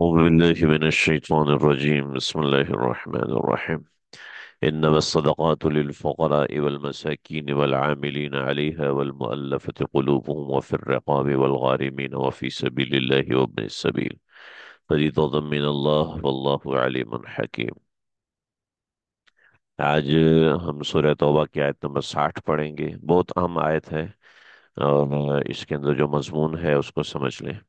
أعوذ بالله من الشيطان الرجيم بسم الله الرحمن الرحيم إنما الصدقات للفقراء والمساكين والعاملين عليها والمؤلفة قلوبهم وفي الرقاب والغارمين وفي سبيل الله وابن السبيل فريضة من الله والله عليم حكيم. آج ہم سورہ توبہ کی آیت نمبر 60 پڑھیں گے. بہت اہم آیت ہے اور اس کے اندر جو مضمون ہے اس کو سمجھ لیں.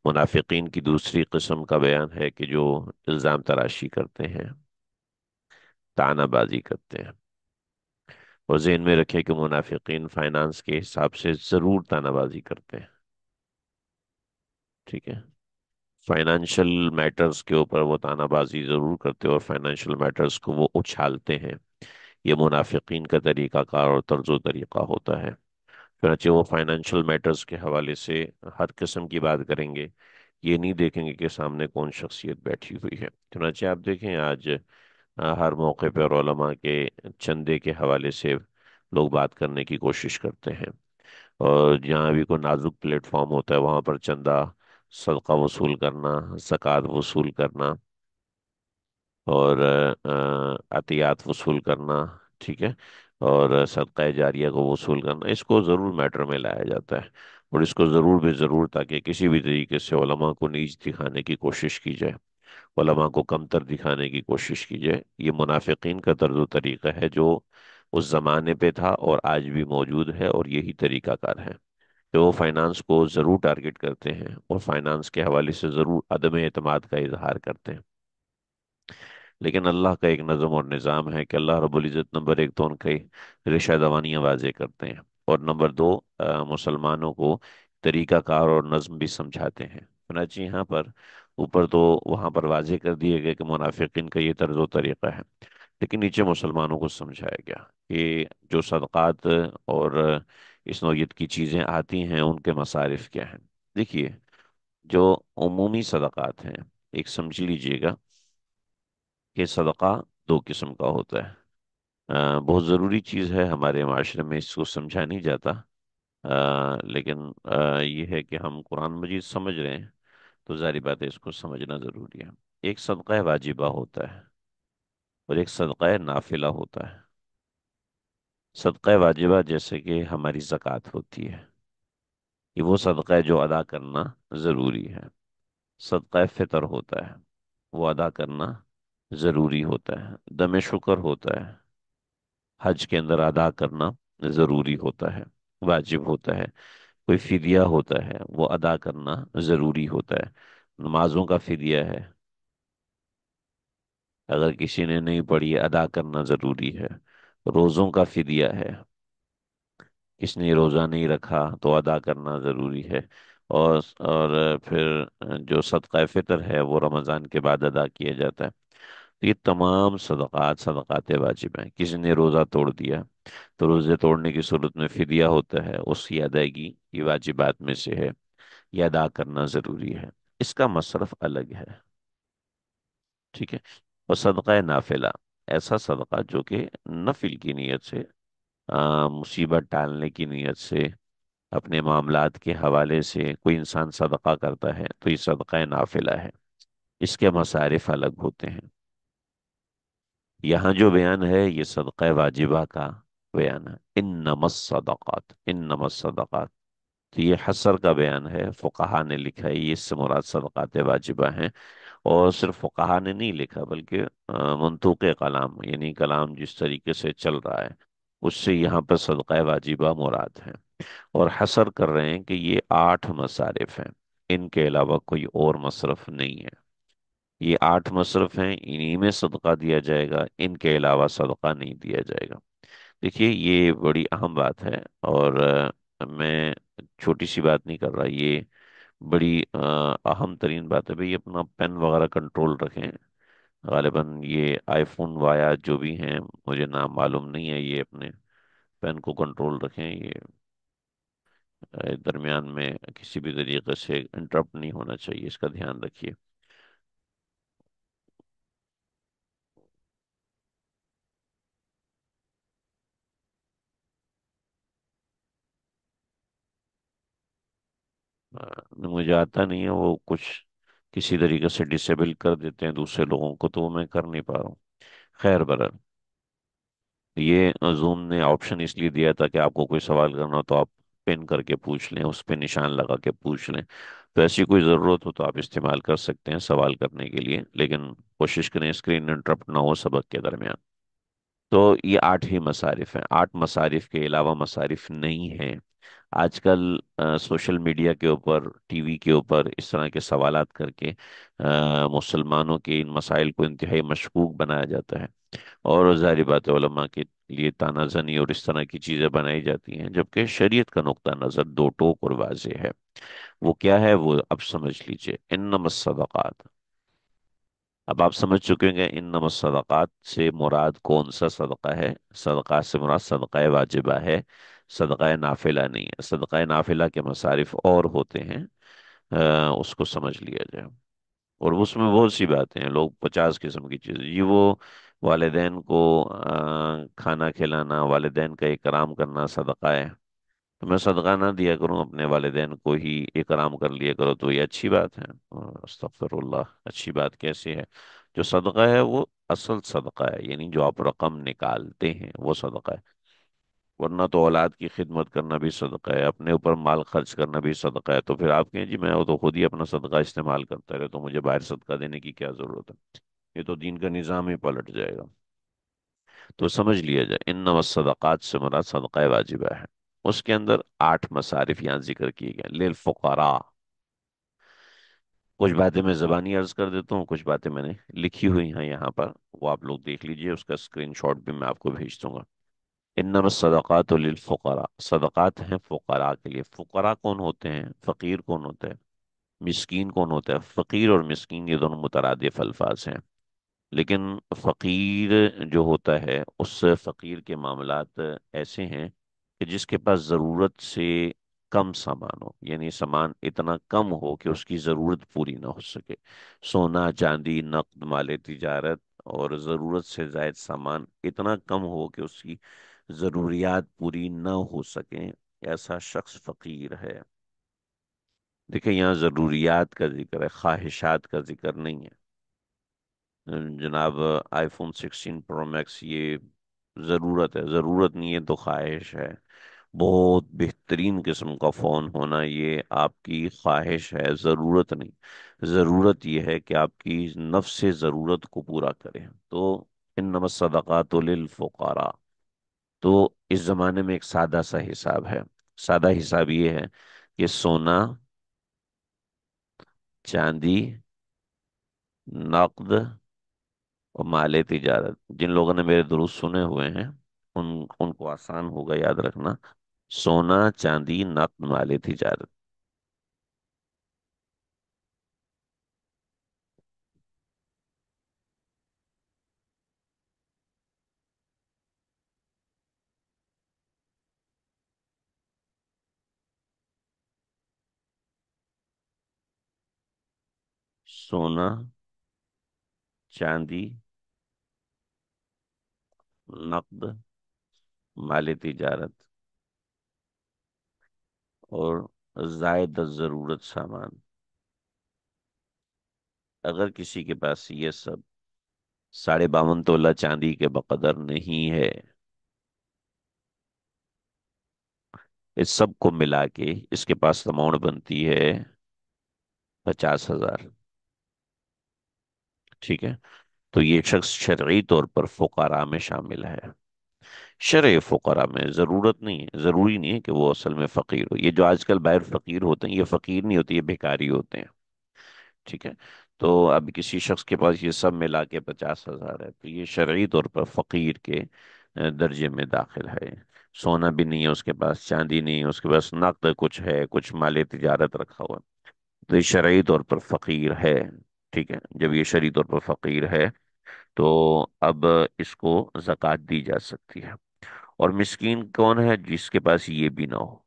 منافقین کی دوسری قسم کا بیان ہے کہ جو الزام تراشی کرتے ہیں، طعنہ بازی کرتے ہیں. اور ذہن میں رکھیں کہ منافقین فائنانس کے حساب سے ضرور طعنہ بازی کرتے ہیں. ٹھیک ہے، فائنینشل میٹرز کے اوپر وہ طعنہ بازی ضرور کرتے ہیں اور فائنینشل میٹرز کو وہ اچھالتے ہیں. یہ منافقین کا طریقہ کار اور طرز و طریقہ ہوتا ہے. چنانچہ وہ فائنینشیل میٹرز کے حوالے سے ہر قسم کی بات کریں گے. یہ نہیں دیکھیں گے کہ سامنے کون شخصیت بیٹھی ہوئی ہے. چنانچہ آپ دیکھیں آج ہر موقع پر علماء کے چندے کے حوالے سے لوگ بات کرنے کی کوشش کرتے ہیں، اور جہاں بھی کوئی نازک پلیٹ فارم ہوتا ہے وہاں پر چندہ، صدقہ وصول کرنا، زکوٰۃ وصول کرنا اور عطیات وصول کرنا، ٹھیک ہے، اور صدقہ جاریہ کو وصول کرنا، اس کو ضرور میٹر میں لایا جاتا ہے. اور اس کو ضرور بے ضرور تاکہ کسی بھی طریقے سے علماء کو نیچ دکھانے کی کوشش کی جائے، علماء کو کمتر دکھانے کی کوشش کی جائے. یہ منافقین کا طرز و طریقہ ہے جو اس زمانے پہ تھا اور آج بھی موجود ہے، اور یہی طریقہ کار ہے کہ وہ فائنانس کو ضرور ٹارگٹ کرتے ہیں اور فائنانس کے حوالے سے ضرور عدم اعتماد کا اظہار کرتے ہیں. لیکن اللہ کا ایک نظم اور نظام ہے کہ اللہ رب العزت نمبر ایک تو ان کے رشہ دوانیاں واضح کرتے ہیں، اور نمبر دو مسلمانوں کو طریقہ کار اور نظم بھی سمجھاتے ہیں. چنانچہ یہاں پر اوپر تو وہاں پر واضح کر دیے گئے کہ منافقین کا یہ طرز و طریقہ ہے، لیکن نیچے مسلمانوں کو سمجھایا گیا کہ جو صدقات اور اس نوعیت کی چیزیں آتی ہیں ان کے مصارف کیا ہیں. دیکھیے، جو عمومی صدقات ہیں، ایک سمجھ لیجئے گا کہ صدقہ دو قسم کا ہوتا ہے. بہت ضروری چیز ہے ہمارے معاشرے میں، اس کو سمجھا نہیں جاتا. لیکن یہ ہے کہ ہم قرآن مجید سمجھ رہے ہیں تو ظاہری بات ہے اس کو سمجھنا ضروری ہے. ایک صدقہ واجبہ ہوتا ہے اور ایک صدقہ نافلہ ہوتا ہے. صدقہ واجبہ جیسے کہ ہماری زکوٰۃ ہوتی ہے، یہ وہ صدقہ ہے جو ادا کرنا ضروری ہے. صدقہ فطر ہوتا ہے، وہ ادا کرنا ضروری ہوتا ہے. دم شکر ہوتا ہے، حج کے اندر ادا کرنا ضروری ہوتا ہے، واجب ہوتا ہے. کوئی فدیہ ہوتا ہے، وہ ادا کرنا ضروری ہوتا ہے. نمازوں کا فدیہ ہے، اگر کسی نے نہیں پڑھی ادا کرنا ضروری ہے. روزوں کا فدیہ ہے، کس نے روزہ نہیں رکھا تو ادا کرنا ضروری ہے. اور پھر جو صدقہ فطر ہے وہ رمضان کے بعد ادا کیا جاتا ہے. تو یہ تمام صدقات صدقات واجب ہیں. کسی نے روزہ توڑ دیا تو روزے توڑنے کی صورت میں فدیہ ہوتا ہے، اس کی ادائیگی یہ واجبات میں سے ہے، یہ ادا کرنا ضروری ہے. اس کا مصرف الگ ہے. ٹھیک ہے. اور صدقہ نافلہ، ایسا صدقہ جو کہ نفل کی نیت سے، مصیبت ٹالنے کی نیت سے، اپنے معاملات کے حوالے سے کوئی انسان صدقہ کرتا ہے تو یہ صدقہ نافلہ ہے. اس کے مصارف الگ ہوتے ہیں. یہاں جو بیان ہے یہ صدقہ واجبہ کا بیان ہے. انما الصدقات، انما الصدقات، تو یہ حصر کا بیان ہے. فقہا نے لکھا ہے یہ اس سے مراد صدقات واجبہ ہیں. اور صرف فقہا نے نہیں لکھا بلکہ منطوق کلام، یعنی کلام جس طریقے سے چل رہا ہے اس سے یہاں پر صدقہ واجبہ مراد ہے. اور حصر کر رہے ہیں کہ یہ 8 مصارف ہیں، ان کے علاوہ کوئی اور مصرف نہیں ہے. یہ 8 مصرف ہیں، انہی میں صدقہ دیا جائے گا، ان کے علاوہ صدقہ نہیں دیا جائے گا. دیکھیے یہ بڑی اہم بات ہے، اور میں چھوٹی سی بات نہیں کر رہا، یہ بڑی اہم ترین بات ہے. بھئی اپنا پین وغیرہ کنٹرول رکھیں. غالباً یہ آئی فون وایا جو بھی ہیں، مجھے نام معلوم نہیں ہے، یہ اپنے پین کو کنٹرول رکھیں. یہ درمیان میں کسی بھی طریقے سے انٹرپٹ نہیں ہونا چاہیے، اس کا دھیان رکھیے. مجھے آتا نہیں ہے وہ کچھ کسی طریقے سے ڈسیبل کر دیتے ہیں دوسرے لوگوں کو، تو وہ میں کر نہیں پا رہا ہوں۔ خیر برر، یہ زوم نے آپشن اس لیے دیا تھا کہ آپ کو کوئی سوال کرنا ہو تو آپ پن کر کے پوچھ لیں، اس پہ نشان لگا کے پوچھ لیں۔ تو ایسی کوئی ضرورت ہو تو آپ استعمال کر سکتے ہیں سوال کرنے کے لیے، لیکن کوشش کریں اسکرین انٹرپٹ نہ ہو سبق کے درمیان۔ تو یہ 8 ہی مصارف ہیں، 8 مصارف کے علاوہ مصارف نہیں ہیں۔ آج کل سوشل میڈیا کے اوپر، ٹی وی کے اوپر اس طرح کے سوالات کر کے مسلمانوں کے ان مسائل کو انتہائی مشکوک بنایا جاتا ہے، اور ظاہری بات ہے علماء کے لیے تانا زنی اور اس طرح کی چیزیں بنائی جاتی ہیں، جبکہ شریعت کا نقطہ نظر دو ٹوک اور واضح ہے۔ وہ کیا ہے وہ اب سمجھ لیجئے، انما الصدقات۔ اب آپ سمجھ چکے ہیں کہ انما الصدقات سے مراد کون سا صدقہ ہے؟ صدقات سے مراد صدقہ واجبہ ہے، صدقہ نافلہ نہیں ہے۔ صدقہ نافلہ کے مصارف اور ہوتے ہیں، اس کو سمجھ لیا جائے۔ اور اس میں بہت سی باتیں ہیں، لوگ 50 قسم کی چیزیں، یہ وہ والدین کو کھانا کھلانا، والدین کا اکرام کرنا صدقہ ہے، تو میں صدقہ نہ دیا کروں، اپنے والدین کو ہی اکرام کر لیا کرو، تو یہ اچھی بات ہے؟ استغفر اللہ، اچھی بات کیسے ہے؟ جو صدقہ ہے وہ اصل صدقہ ہے، یعنی جو آپ رقم نکالتے ہیں وہ صدقہ ہے۔ ورنہ تو اولاد کی خدمت کرنا بھی صدقہ ہے، اپنے اوپر مال خرچ کرنا بھی صدقہ ہے، تو پھر آپ کہیں جی میں وہ تو خود ہی اپنا صدقہ استعمال کرتا رہے، تو مجھے باہر صدقہ دینے کی کیا ضرورت ہے؟ یہ تو دین کا نظام ہی پلٹ جائے گا۔ تو سمجھ لیا جائے انما الصدقات سے مراد صدقہ واجبہ ہے۔ اس کے اندر 8 مصارف یہاں ذکر کیے گئے للفقراء۔ کچھ باتیں میں زبانی عرض کر دیتا ہوں، کچھ باتیں میں نے لکھی ہوئی ہیں یہاں پر، وہ آپ لوگ دیکھ لیجئے، اس کا اسکرین شاٹ بھی میں آپ کو بھیج دوں گا۔ انما الصدقات للفقراء، صدقات ہیں فقراء کے لیے۔ فقراء کون ہوتے ہیں؟ فقیر کون ہوتا ہے؟ مسکین کون ہوتا ہے؟ فقیر اور مسکین یہ دونوں مترادف الفاظ ہیں، لیکن فقیر جو ہوتا ہے اس فقیر کے معاملات ایسے ہیں کہ جس کے پاس ضرورت سے کم سامان ہو، یعنی سامان اتنا کم ہو کہ اس کی ضرورت پوری نہ ہو سکے۔ سونا چاندی نقد مال تجارت اور ضرورت سے زائد سامان اتنا کم ہو کہ اس کی ضروریات پوری نہ ہو سکیں، ایسا شخص فقیر ہے۔ دیکھیں یہاں ضروریات کا ذکر ہے، خواہشات کا ذکر نہیں ہے۔ جناب آئی فون 16 پرو میکس یہ ضرورت ہے، ضرورت نہیں ہے تو خواہش ہے۔ بہت بہترین قسم کا فون ہونا یہ آپ کی خواہش ہے، ضرورت نہیں۔ ضرورت یہ ہے کہ آپ کی نفس ضرورت کو پورا کرے۔ تو انما الصدقات للفقراء، تو اس زمانے میں ایک سادہ سا حساب ہے۔ سادہ حساب یہ ہے کہ سونا، چاندی، نقد اور مال تجارت، جن لوگوں نے میرے دروس سنے ہوئے ہیں ان کو آسان ہوگا یاد رکھنا، سونا چاندی نقد مال تجارت۔ سونا، چاندی، نقد، مال تجارت اور زائد از ضرورت سامان۔ اگر کسی کے پاس یہ سب 52 تولہ چاندی کے بقدر نہیں ہے، اس سب کو ملا کے اس کے پاس اماؤنٹ بنتی ہے 50,000، ٹھیک ہے؟ تو یہ شخص شرعی طور پر فقراء میں شامل ہے۔ شرع فقراء میں ضرورت نہیں ہے، ضروری نہیں ہے کہ وہ اصل میں فقیر ہو۔ یہ جو آج کل باہر فقیر ہوتے ہیں یہ فقیر نہیں ہوتے، یہ بھکاری ہوتے ہیں، ٹھیک ہے؟ تو اب کسی شخص کے پاس یہ سب ملا کے 50,000 ہے، تو یہ شرعی طور پر فقیر کے درجے میں داخل ہے۔ سونا بھی نہیں ہے اس کے پاس، چاندی نہیں ہے اس کے پاس، نقد کچھ ہے، کچھ مال تجارت رکھا ہوا ہے، تو یہ شرعی طور پر فقیر ہے، ٹھیک ہے؟ جب یہ شرعی طور پر فقیر ہے تو اب اس کو زکوٰۃ دی جا سکتی ہے۔ اور مسکین کون ہے؟ جس کے پاس یہ بھی نہ ہو۔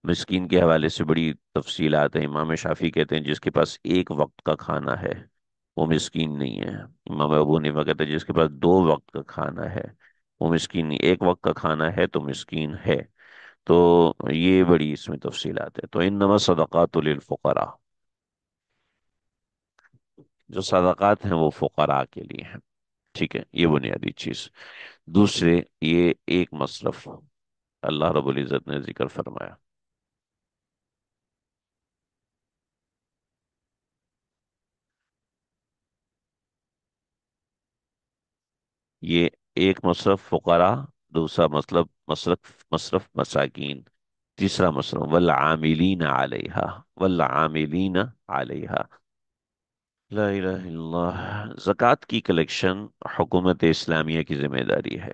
مسکین کے حوالے سے بڑی تفصیلات ہیں۔ امام شافعی کہتے ہیں جس کے پاس ایک وقت کا کھانا ہے وہ مسکین نہیں ہے۔ امام ابو حنیفہ کہتے ہیں جس کے پاس 2 وقت کا کھانا ہے وہ مسکین نہیں، ایک وقت کا کھانا ہے تو مسکین ہے۔ تو یہ بڑی اس میں تفصیلات ہے۔ تو انما صدقات للفقراء، جو صدقات ہیں وہ فقراء کے لیے ہیں، ٹھیک ہے، یہ بنیادی چیز۔ دوسرے، یہ ایک مصرف اللہ رب العزت نے ذکر فرمایا، یہ ایک مصرف فقراء، دوسرا مصرف مساکین، تیسرا مصرف والعاملین علیہا، والعاملین علیہا۔ لا الہ الا اللہ۔ زکوٰۃ کی کلیکشن حکومت اسلامیہ کی ذمہ داری ہے۔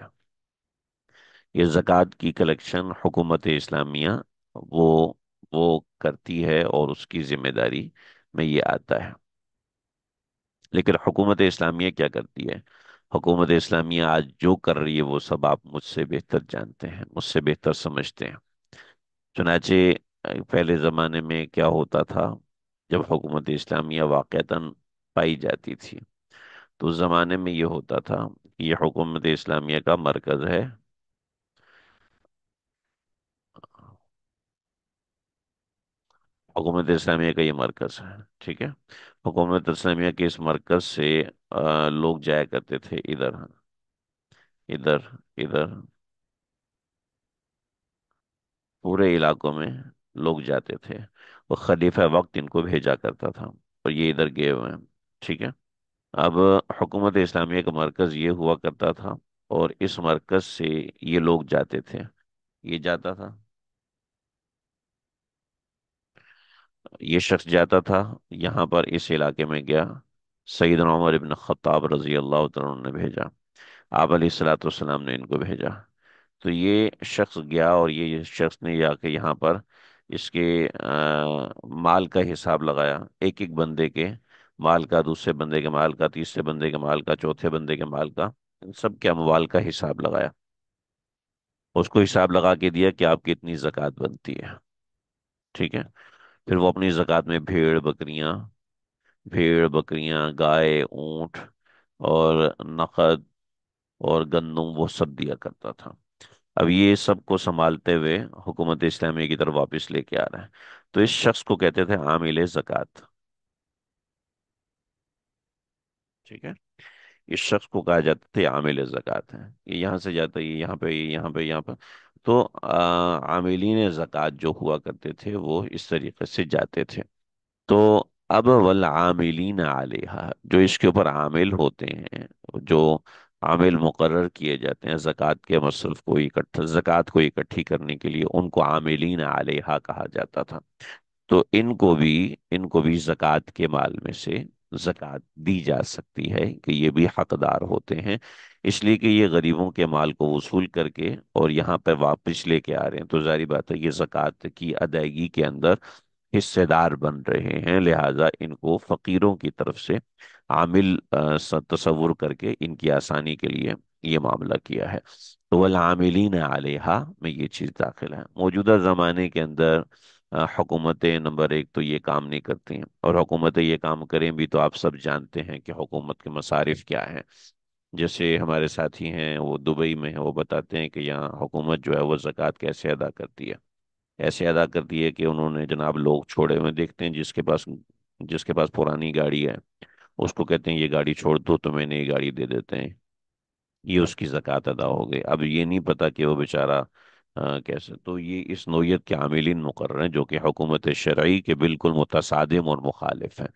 یہ زکوٰۃ کی کلیکشن حکومت اسلامیہ وہ وہ کرتی ہے، اور اس کی ذمہ داری میں یہ آتا ہے۔ لیکن حکومت اسلامیہ کیا کرتی ہے؟ حکومت اسلامیہ آج جو کر رہی ہے وہ سب آپ مجھ سے بہتر جانتے ہیں، مجھ سے بہتر سمجھتے ہیں۔ چنانچہ پہلے زمانے میں کیا ہوتا تھا، جب حکومت اسلامیہ واقعتاً پائی جاتی تھی، تو اس زمانے میں یہ ہوتا تھا کہ یہ حکومت اسلامیہ کا مرکز ہے۔ حکومت اسلامیہ کا یہ مرکز ہے، ٹھیک ہے۔ حکومت اسلامیہ کے اس مرکز سے لوگ جایا کرتے تھے ادھر ادھر ادھر، پورے علاقوں میں لوگ جاتے تھے، وہ خلیفہ وقت ان کو بھیجا کرتا تھا، اور یہ ادھر گئے ہوئے ہیں، ٹھیک ہے۔ اب حکومت اسلامیہ کا مرکز یہ ہوا کرتا تھا، اور اس مرکز سے یہ لوگ جاتے تھے، یہ جاتا تھا، یہ شخص جاتا تھا، یہاں پر اس علاقے میں گیا، سیدنا عمر ابن خطاب رضی اللہ تعالیٰ عنہ نے بھیجا، آپ علیہ الصلوۃ والسلام نے ان کو بھیجا۔ تو یہ شخص گیا، اور یہ شخص نے جا کے یہاں پر اس کے مال کا حساب لگایا، ایک ایک بندے کے مال کا، دوسرے بندے کے مال کا، تیسرے بندے کے مال کا، چوتھے بندے کے مال کا، ان سب کے اموال کا حساب لگایا، اس کو حساب لگا کے دیا کہ آپ کی اتنی زکوٰۃ بنتی ہے، ٹھیک ہے۔ پھر وہ اپنی زکوٰۃ میں بھیڑ بکریاں، گائے، اونٹ، اور نقد اور گندم، وہ سب دیا کرتا تھا۔ اب یہ سب کو سنبھالتے ہوئے حکومت اسلامیہ کی طرف واپس لے کے آ رہا ہے، تو اس شخص کو کہتے تھے عامل زکوٰۃ، ٹھیک ہے۔ اس شخص کو کہا جاتا تھے عامل زکوٰۃ ہے، یہ یہاں سے جاتا ہے، یہ یہاں پہ، یہ یہاں پہ، یہاں پہ۔ تو عاملین زکوٰۃ جو ہوا کرتے تھے وہ اس طریقے سے جاتے تھے۔ تو اب والعاملین علیہا، جو اس کے اوپر عامل ہوتے ہیں، جو عامل مقرر کیے جاتے ہیں زکوٰۃ کے مصرف کو زکوٰۃ کو اکٹھی کرنے کے لیے، ان کو عاملین علیہا کہا جاتا تھا۔ تو ان کو بھی زکوٰۃ کے مال میں سے زکوٰۃ دی جا سکتی ہے، کہ یہ بھی حقدار ہوتے ہیں، اس لیے کہ یہ غریبوں کے مال کو وصول کر کے اور یہاں پہ واپس لے کے آ رہے ہیں، تو ظاہری بات ہے یہ زکوٰۃ کی ادائیگی کے اندر حصے دار بن رہے ہیں، لہذا ان کو فقیروں کی طرف سے عامل تصور کر کے ان کی آسانی کے لیے یہ معاملہ کیا ہے۔ تو والعاملین علیہا میں یہ چیز داخل ہے۔ موجودہ زمانے کے اندر حکومتیں نمبر ایک تو یہ کام نہیں کرتی ہیں، اور حکومتیں یہ کام کریں بھی تو آپ سب جانتے ہیں کہ حکومت کے مصارف کیا ہیں۔ جیسے ہمارے ساتھی ہیں وہ دبئی میں ہیں، وہ بتاتے ہیں کہ یہاں حکومت جو ہے وہ زکوٰۃ کیسے ادا کرتی ہے، ایسے ادا کرتی ہے کہ انہوں نے جناب لوگ چھوڑے ہوئے دیکھتے ہیں، جس کے پاس پرانی گاڑی ہے، اس کو کہتے ہیں یہ گاڑی چھوڑ دو تو میں نے یہ گاڑی دے دیتے ہیں، یہ اس کی زکوٰۃ ادا ہو گئی۔ اب یہ نہیں پتا کہ وہ بیچارہ کیسے، تو یہ اس نوعیت کے عاملین مقرر ہیں جو کہ حکومت شرعی کے بالکل متصادم اور مخالف ہیں،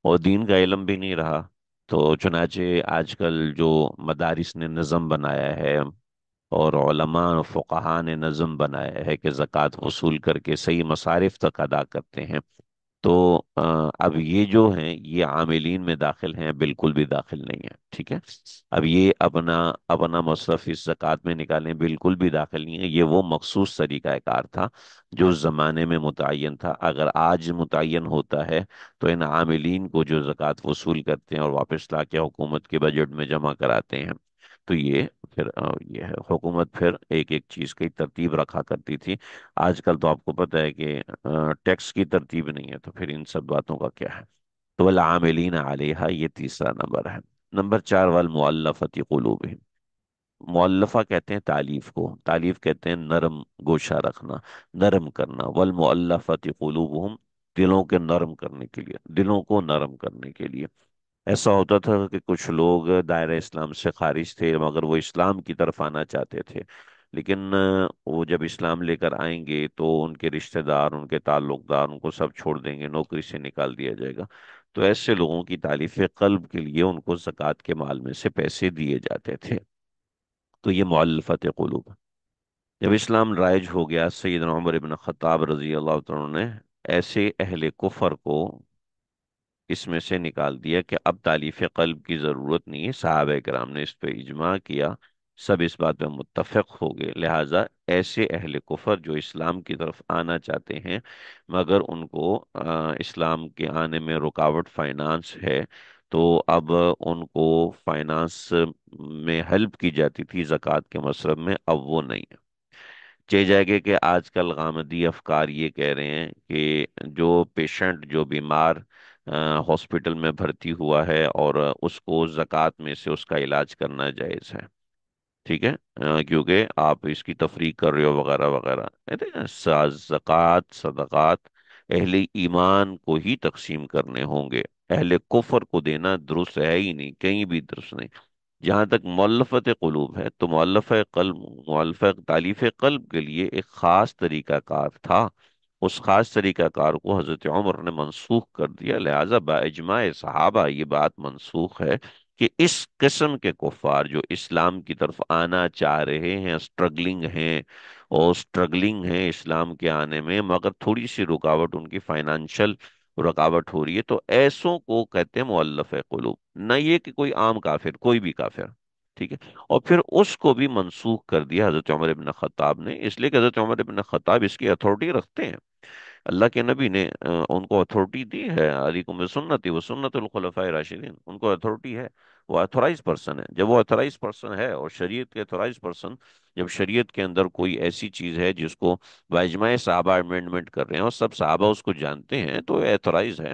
اور دین کا علم بھی نہیں رہا۔ تو چنانچہ آج کل جو مدارس نے نظم بنایا ہے، اور علماء اور فقہا نے نظم بنایا ہے کہ زکوٰۃ وصول کر کے صحیح مصارف تک ادا کرتے ہیں، تو اب یہ جو ہیں یہ عاملین میں داخل ہیں؟ بالکل بھی داخل نہیں ہے، ٹھیک ہے۔ اب یہ اپنا اپنا مصرف اس زکوٰۃ میں نکالیں، بالکل بھی داخل نہیں ہے، یہ وہ مخصوص طریقہ کار تھا جو اس زمانے میں متعین تھا۔ اگر آج متعین ہوتا ہے تو ان عاملین کو جو زکوٰۃ وصول کرتے ہیں اور واپس لا کے حکومت کے بجٹ میں جمع کراتے ہیں، تو یہ پھر یہ ہے، حکومت پھر ایک ایک چیز کی ترتیب رکھا کرتی تھی۔ آج کل تو آپ کو پتہ ہے کہ ٹیکس کی ترتیب نہیں ہے، تو پھر ان سب باتوں کا کیا ہے؟ تو والعاملین علیہا یہ تیسرا نمبر ہے۔ نمبر چار، والمؤلفۃ قلوبہم، مؤلفہ کہتے ہیں تالیف کو، تالیف کہتے ہیں نرم گوشہ رکھنا، نرم کرنا، والمؤلفۃ قلوبہم، دلوں کے نرم کرنے کے لیے، دلوں کو نرم کرنے کے لیے۔ ایسا ہوتا تھا کہ کچھ لوگ دائرہ اسلام سے خارج تھے مگر وہ اسلام کی طرف آنا چاہتے تھے، لیکن وہ جب اسلام لے کر آئیں گے تو ان کے رشتہ دار، ان کے تعلق دار ان کو سب چھوڑ دیں گے، نوکری سے نکال دیا جائے گا۔ تو ایسے لوگوں کی تالیف قلب کے لیے ان کو زکوٰۃ کے مال میں سے پیسے دیے جاتے تھے۔ تو یہ مؤلفت قلوب۔ جب اسلام رائج ہو گیا، سیدنا عمر بن خطاب رضی اللہ تعالیٰ عنہ نے ایسے اہل کفر کو اس میں سے نکال دیا کہ اب تالیف قلب کی ضرورت نہیں ہے، صحابہ کرام نے اس پہ اجماع کیا، سب اس بات پہ متفق ہو گئے، لہٰذا ایسے اہل کفر جو اسلام کی طرف آنا چاہتے ہیں مگر ان کو اسلام کے آنے میں رکاوٹ فائنانس ہے، تو اب ان کو فائنانس میں ہیلپ کی جاتی تھی زکوٰۃ کے مصرف میں، اب وہ نہیں ہے۔ چہ جائے گا کہ آج کل غامدی افکار یہ کہہ رہے ہیں کہ جو پیشنٹ، جو بیمار ہاسپٹل میں بھرتی ہوا ہے اور اس کو زکوٰۃ میں سے اس کا علاج کرنا جائز ہے، ٹھیک ہے، کیونکہ آپ اس کی تفریق کر رہے ہو وغیرہ وغیرہ، کہتے ہیں زکوٰۃ صدقات اہل ایمان کو ہی تقسیم کرنے ہوں گے، اہل کفر کو دینا درست ہے ہی نہیں، کہیں بھی درست نہیں۔ جہاں تک مؤلفت قلوب ہے تو مؤلفہ تالیف قلب کے لیے ایک خاص طریقہ کار تھا، اس خاص طریقہ کار کو حضرت عمر نے منسوخ کر دیا، لہذا باجماع صحابہ یہ بات منسوخ ہے کہ اس قسم کے کفار جو اسلام کی طرف آنا چاہ رہے ہیں، اسٹرگلنگ ہیں، اور اسٹرگلنگ ہیں اسلام کے آنے میں مگر تھوڑی سی رکاوٹ ان کی فائنانشل رکاوٹ ہو رہی ہے، تو ایسوں کو کہتے ہیں مؤلف قلوب، نہ یہ کہ کوئی عام کافر، کوئی بھی کافر، ٹھیک ہے۔ اور پھر اس کو بھی منسوخ کر دیا حضرت عمر ابن خطاب نے، اس لیے کہ حضرت عمر ابن خطاب اس کی اتھارٹی رکھتے ہیں، اللہ کے نبی نے ان کو اتھارٹی دی ہے، علیکم سنتی و سنت الخلفاء راشدین، ان کو اتھارٹی ہے، وہ اتھورائز پرسن ہے۔ جب وہ اتھورائز پرسن ہے اور شریعت کے اتھورائز پرسن، جب شریعت کے اندر کوئی ایسی چیز ہے جس کو باجماع صحابہ امینڈمنٹ کر رہے ہیں اور سب صحابہ اس کو جانتے ہیں تو ایتھورائز ہے۔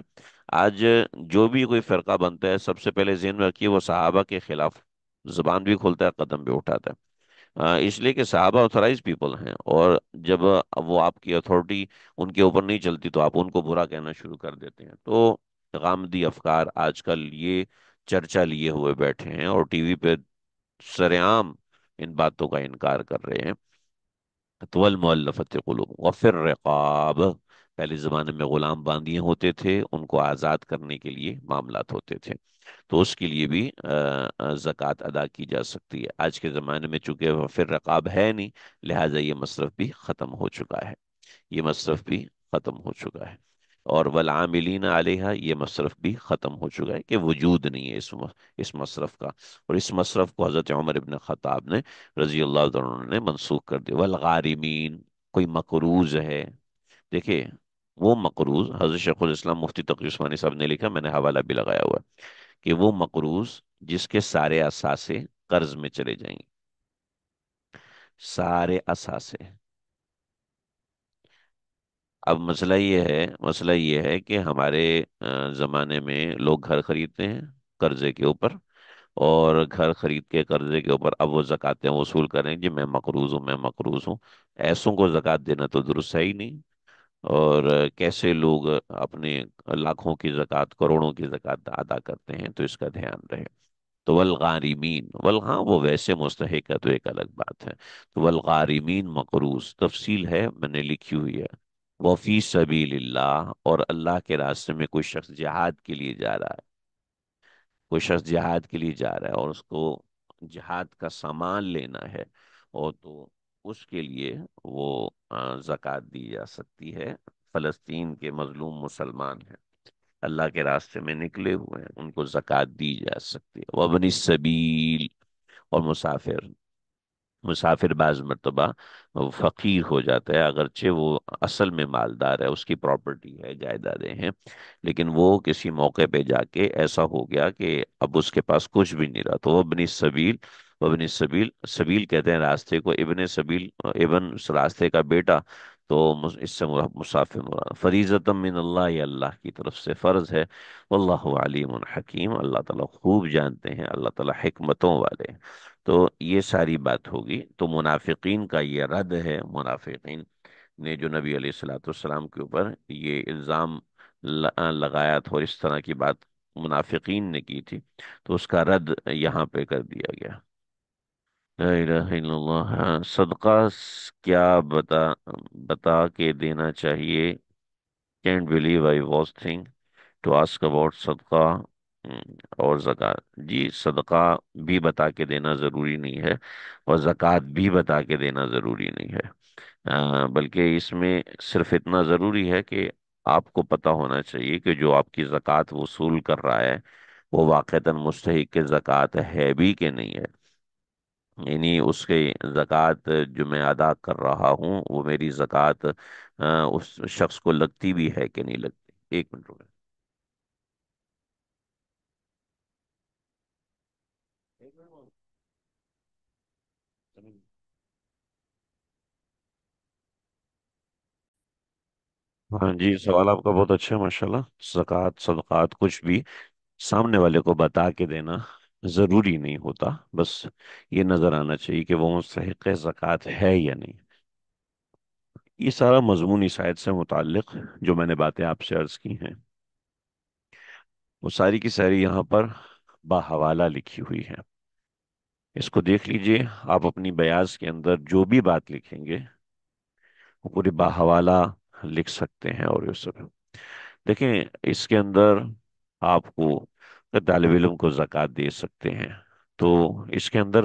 آج جو بھی کوئی فرقہ بنتا ہے سب سے پہلے ذہن میں رکھیے وہ صحابہ کے خلاف زبان بھی کھولتا ہے، قدم بھی اٹھاتا ہے، اس لیے کہ صحابہ آتھورائز پیپل ہیں، اور جب وہ آپ کی اتھارٹی ان کے اوپر نہیں چلتی تو آپ ان کو برا کہنا شروع کر دیتے ہیں۔ تو غامدی افکار آج کل یہ چرچا لیے ہوئے بیٹھے ہیں اور ٹی وی پہ سرعام ان باتوں کا انکار کر رہے ہیں۔ تو المؤلفت قلوب وفر رقاب، پہلے زمانے میں غلام باندیے ہوتے تھے، ان کو آزاد کرنے کے لیے معاملات ہوتے تھے، تو اس کے لیے بھی زکوٰۃ ادا کی جا سکتی ہے۔ آج کے زمانے میں چونکہ وفر رقاب ہے نہیں، لہٰذا یہ مصرف بھی ختم ہو چکا ہے، یہ مصرف بھی ختم ہو چکا ہے، اور والعاملین علیہا یہ مصرف بھی ختم ہو چکا ہے، کہ وجود نہیں ہے اس مصرف کا، اور اس مصرف کو حضرت عمر ابن خطاب نے رضی اللہ عنہ نے منسوخ کر دیا۔ والغارمین، کوئی مقروض ہے، دیکھیں وہ مقروض، حضرت شیخ الاسلام مفتی تقی عثمانی صاحب نے لکھا، میں نے حوالہ بھی لگایا ہوا ہے، کہ وہ مقروض جس کے سارے اثاثے قرض میں چلے جائیں گے، سارے اثاثے۔ اب مسئلہ یہ ہے کہ ہمارے زمانے میں لوگ گھر خریدتے ہیں قرضے کے اوپر، اور گھر خرید کے قرضے کے اوپر اب وہ زکاتیں وصول کریں جی میں مقروض ہوں، میں مقروض ہوں، ایسوں کو زکات دینا تو درست ہے ہی نہیں، اور کیسے لوگ اپنے لاکھوں کی زکات، کروڑوں کی زکات ادا کرتے ہیں، تو اس کا دھیان رہے۔ تو والغارمین، ہاں وہ ویسے مستحق ہے تو ایک الگ بات ہے، تو والغارمین مقروض تفصیل ہے میں نے لکھی ہوئی ہے۔ وفی سبیل اللہ، اور اللہ کے راستے میں کوئی شخص جہاد کے لیے جا رہا ہے، کوئی شخص جہاد کے لیے جا رہا ہے اور اس کو جہاد کا سامان لینا ہے، اور تو اس کے لیے وہ زکوٰۃ دی جا سکتی ہے۔ فلسطین کے مظلوم مسلمان ہیں، اللہ کے راستے میں نکلے ہوئے ہیں، ان کو زکوٰۃ دی جا سکتی ہے۔ وابن السبیل، اور مسافر بعض مرتبہ وہ فقیر ہو جاتا ہے، اگرچہ وہ اصل میں مالدار ہے، اس کی پراپرٹی ہے، جائیدادیں ہیں، لیکن وہ کسی موقع پہ جا کے ایسا ہو گیا کہ اب اس کے پاس کچھ بھی نہیں رہا، تو وہ ابن سبیل، سبیل کہتے ہیں راستے کو، ابن سبیل ابن اس راستے کا بیٹا، تو اس سے مسافر مراد، فریضۃ من اللہ، یہ اللہ کی طرف سے فرض ہے، واللہ علیم حکیم، اللہ تعالیٰ خوب جانتے ہیں، اللہ تعالیٰ حکمتوں والے ہیں۔ تو یہ ساری بات ہوگی، تو منافقین کا یہ رد ہے، منافقین نے جو نبی علیہ الصلوۃ والسلام کے اوپر یہ الزام لگایا تھا اور اس طرح کی بات منافقین نے کی تھی، تو اس کا رد یہاں پہ کر دیا گیا۔ لا الہ الا اللہ۔ ہاں، صدقہ کیا بتا کے دینا چاہیے؟ Can't believe I was think to ask about صدقہ اور زکوٰۃ۔ جی، صدقہ بھی بتا کے دینا ضروری نہیں ہے، اور زکوٰۃ بھی بتا کے دینا ضروری نہیں ہے۔ بلکہ اس میں صرف اتنا ضروری ہے کہ آپ کو پتہ ہونا چاہیے کہ جو آپ کی زکوٰۃ وصول کر رہا ہے وہ واقعتاً مستحق زکوٰۃ ہے بھی کہ نہیں ہے، یعنی اس کے زکوٰۃ جو میں ادا کر رہا ہوں وہ میری زکوٰۃ اس شخص کو لگتی بھی ہے کہ نہیں لگتی۔ ایک منٹ رکیں۔ ایک منٹ۔ ہاں جی، سوال آپ کا بہت اچھا ہے ماشاءاللہ۔ زکوٰۃ صدقات کچھ بھی سامنے والے کو بتا کے دینا ضروری نہیں ہوتا، بس یہ نظر آنا چاہیے کہ وہ مستحق زکوٰۃ ہے یا نہیں۔ یہ سارا مضمون اس آیت سے متعلق جو میں نے باتیں آپ سے عرض کی ہیں، وہ ساری کی ساری یہاں پر باحوالہ لکھی ہوئی ہے۔ اس کو دیکھ لیجئے، آپ اپنی بیاض کے اندر جو بھی بات لکھیں گے وہ پوری باحوالہ لکھ سکتے ہیں، اور یہ سب دیکھیں اس کے اندر آپ کو طالب علم کو زکوٰۃ دے سکتے ہیں، تو اس کے اندر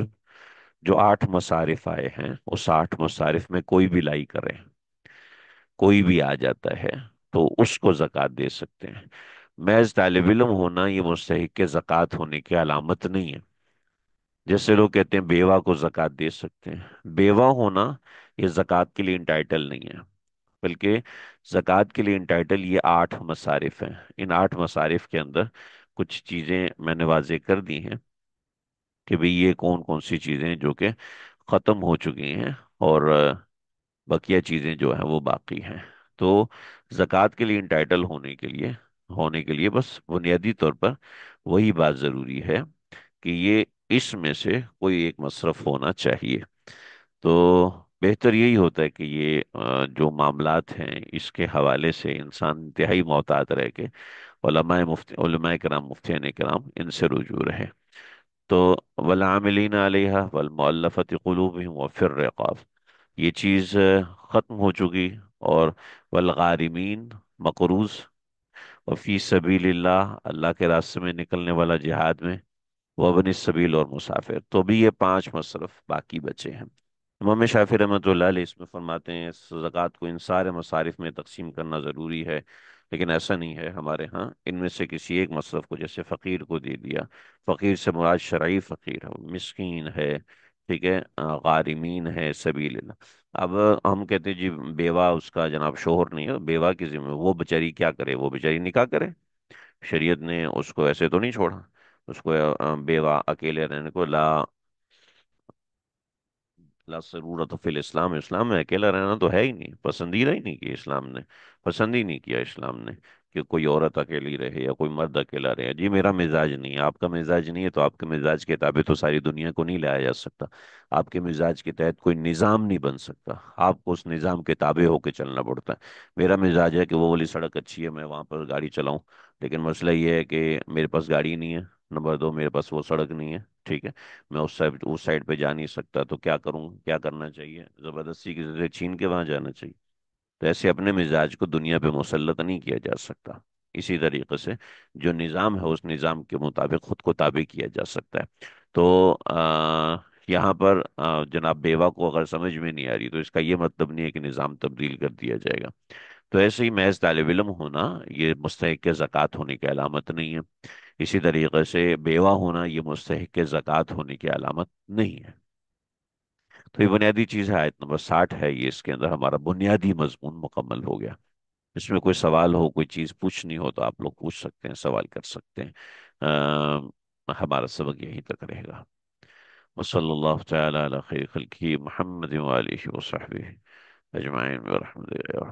جو 8 مصارف آئے ہیں اس 8 مصارف میں کوئی بھی لائی کریں، کوئی بھی آ جاتا ہے تو اس کو زکوٰۃ دے سکتے ہیں۔ محض طالب علم ہونا یہ مستحق کے زکوٰۃ ہونے کی علامت نہیں ہے۔ جیسے لوگ کہتے ہیں بیوہ کو زکوٰۃ دے سکتے ہیں، بیوہ ہونا یہ زکوٰۃ کے لیے انٹائٹل نہیں ہے، بلکہ زکوٰۃ کے لیے انٹائٹل یہ 8 مصارف ہیں۔ ان 8 مصارف کے اندر کچھ چیزیں میں نے واضح کر دی ہیں کہ بھئی یہ کون کون سی چیزیں ہیں جو کہ ختم ہو چکی ہیں، اور بقیہ چیزیں جو ہیں وہ باقی ہیں۔ تو زکوٰۃ کے لیے انٹائٹل ہونے کے لیے بس بنیادی طور پر وہی بات ضروری ہے کہ یہ اس میں سے کوئی ایک مصرف ہونا چاہیے۔ تو بہتر یہی ہوتا ہے کہ یہ جو معاملات ہیں اس کے حوالے سے انسان انتہائی محتاط رہ کے علماء کرام مفتیان کرام ان سے رجوع رہے۔ تو والعاملین علیہا والمؤلفۃ قلوبہم وفی الرقاب، یہ چیز ختم ہو چکی، اور والغارمین، مقروض، وفی سبیل اللہ، اللہ کے راستے میں نکلنے والا جہاد میں، وابن السبیل اور مسافر، تو بھی یہ 5 مصرف باقی بچے ہیں۔ امام شافعی رحمۃ اللہ علیہ اس میں فرماتے ہیں اس زکوٰۃ کو ان سارے مصارف میں تقسیم کرنا ضروری ہے، لیکن ایسا نہیں ہے ہمارے ہاں، ان میں سے کسی ایک مصرف کو جیسے فقیر کو دے دیا، فقیر سے مراد شرعی فقیر ہے، مسکین ہے، ٹھیک ہے، غارمین ہے، سبیل اللہ۔ اب ہم کہتے ہیں جی بیوہ اس کا جناب شوہر نہیں ہے، بیوہ کی ذمہ وہ بیچاری کیا کرے؟ وہ بیچاری نکاح کرے، شریعت نے اس کو ایسے تو نہیں چھوڑا، اس کو بیوہ اکیلے رہنے کو لا ضرورت فی الاسلام، اسلام میں اکیلا رہنا تو ہے ہی نہیں، پسندیدہ ہی نہیں کیا اسلام نے، پسند ہی نہیں کیا اسلام نے کہ کوئی عورت اکیلی رہے یا کوئی مرد اکیلا رہے۔ جی میرا مزاج نہیں ہے، آپ کا مزاج نہیں ہے، تو آپ کے مزاج کے تابع تو ساری دنیا کو نہیں لایا جا سکتا، آپ کے مزاج کے تحت کوئی نظام نہیں بن سکتا، آپ کو اس نظام کے تابع ہو کے چلنا پڑتا ہے۔ میرا مزاج ہے کہ وہ والی سڑک اچھی ہے میں وہاں پر گاڑی چلاؤں، لیکن مسئلہ یہ ہے کہ میرے پاس گاڑی نہیں ہے، نمبر 2 میرے پاس وہ سڑک نہیں ہے، ٹھیک ہے، میں اس سائڈ پہ جا نہیں سکتا، تو کیا کروں؟ کیا کرنا چاہیے؟ زبردستی کی ذریعے چھین کے وہاں جانا چاہیے؟ تو ایسے اپنے مزاج کو دنیا پہ مسلط نہیں کیا جا سکتا۔ اسی طریقے سے جو نظام ہے اس نظام کے مطابق خود کو تابع کیا جا سکتا ہے۔ تو یہاں پر جناب بیوہ کو اگر سمجھ میں نہیں آ رہی تو اس کا یہ مطلب نہیں ہے کہ نظام تبدیل کر دیا جائے گا۔ تو ایسے ہی محض طالب علم ہونا یہ مستحق زکوٰۃ ہونے کی علامت نہیں ہے، اسی طریقے سے بیوہ ہونا یہ مستحق زکوٰۃ ہونے کی علامت نہیں ہے۔ تو یہ بنیادی چیز ہے، آیت نمبر 60 ہے، یہ اس کے اندر ہمارا بنیادی مضمون مکمل ہو گیا۔ اس میں کوئی سوال ہو، کوئی چیز پوچھنی ہو تو آپ لوگ پوچھ سکتے ہیں، سوال کر سکتے ہیں۔ ہمارا سبق یہیں تک رہے گا۔ وصلی اللہ تعالی علی خیر خلقہ محمد وآلہ وصحبہ اجمعین برحمتہ